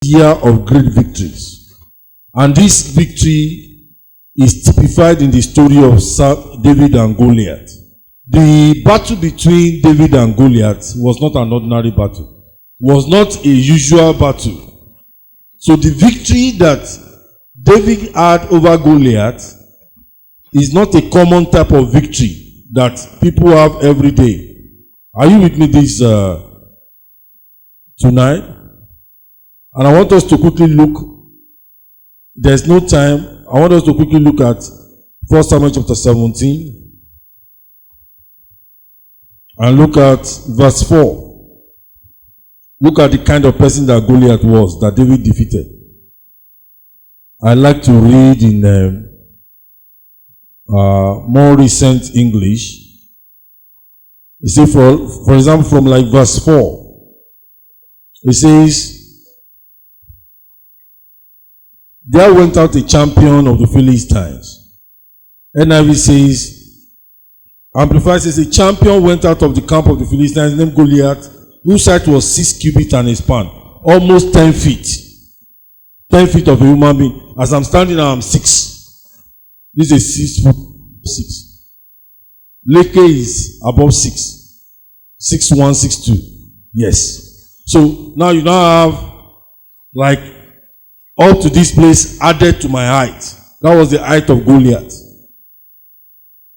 year of great victories. And this victory is typified in the story of David and Goliath. The battle between David and Goliath was not an ordinary battle, was not a usual battle. So the victory that David had over Goliath is not a common type of victory that people have every day. Are you with me this tonight? And I want us to quickly look. There's no time. I want us to quickly look at 1 Samuel chapter 17 and look at verse 4. Look at the kind of person that Goliath was, that David defeated. I like to read in more recent English. You see, for example, from like verse 4, it says, there went out a champion of the Philistines. NIV says, Amplified says, a champion went out of the camp of the Philistines named Goliath, whose height was 6 cubits and a span, almost 10 feet. 10 feet of a human being. As I'm standing now, I'm 6. This is 6 foot 6. Leke is above 6. 6'1", 6'2". Yes. So now you now have like up to this place added to my height. That was the height of Goliath.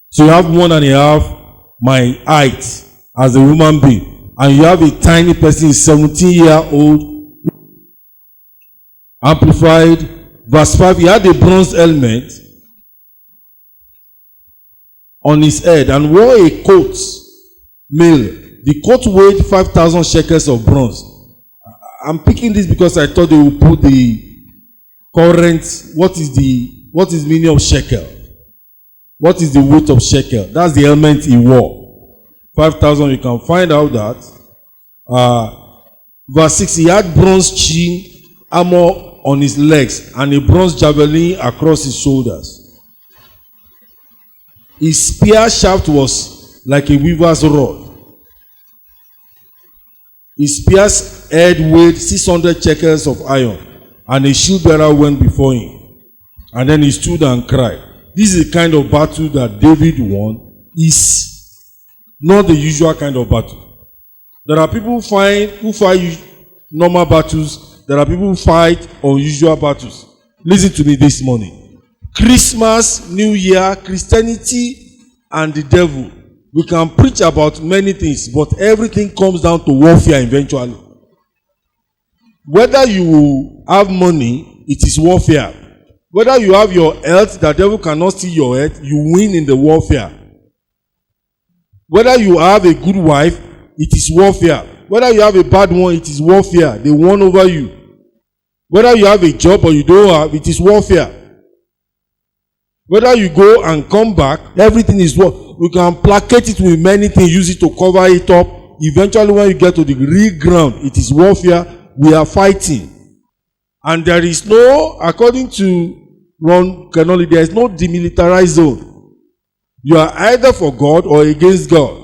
So you have 1.5 my height as a human being. And you have a tiny person, 17-year-old. Amplified. Verse 5, he had a bronze helmet on his head and wore a coat, mail. The coat weighed 5,000 shekels of bronze. I'm picking this because I thought they would put the current, what is meaning of shekel? What is the weight of shekel? That's the helmet he wore. 5,000, you can find out that. Verse 6, he had bronze chain armor on his legs and a bronze javelin across his shoulders. His spear shaft was like a weaver's rod. His spear's head weighed 600 shekels of iron, and a shield bearer went before him. And then he stood and cried. This is the kind of battle that David won. Is not the usual kind of battle. There are people who fight normal battles. There are people who fight unusual battles. Listen to me this morning. Christmas, New Year, Christianity, and the devil. We can preach about many things, but everything comes down to warfare eventually. Whether you have money, it is warfare. Whether you have your health, the devil cannot steal your health, you win in the warfare. Whether you have a good wife, it is warfare. Whether you have a bad one, it is warfare. They won over you. Whether you have a job or you don't have, it is warfare. Whether you go and come back, everything is war. We can placate it with many things, use it to cover it up. Eventually, when you get to the real ground, it is warfare. We are fighting. And there is no, according to Ron Kenoli, there is no demilitarized zone. You are either for God or against God.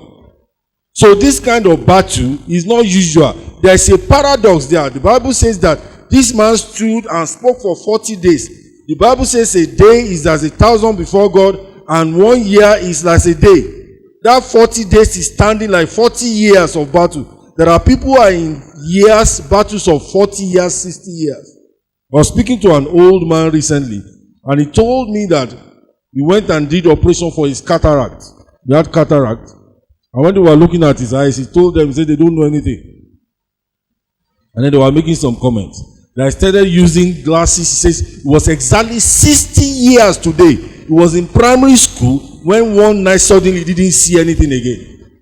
So this kind of battle is not usual. There is a paradox there. The Bible says that this man stood and spoke for 40 days. The Bible says a day is as 1,000 before God, and 1 year is as a day. That 40 days is standing like 40 years of battle. There are people who are in years, battles of 40 years, 60 years. I was speaking to an old man recently, and he told me that he went and did operation for his cataract. He had cataract. And when they were looking at his eyes, he told them, he said they don't know anything. And then they were making some comments. They started using glasses. He says it was exactly 60 years today. He was in primary school when one night suddenly he didn't see anything again.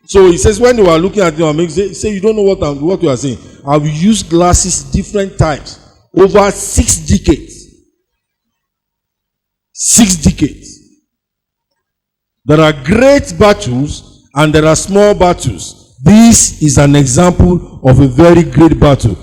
So he says when they were looking at him, he said, you don't know what you are saying. I've used glasses different times over 6 decades. 6 decades. There are great battles and there are small battles. This is an example of a very great battle.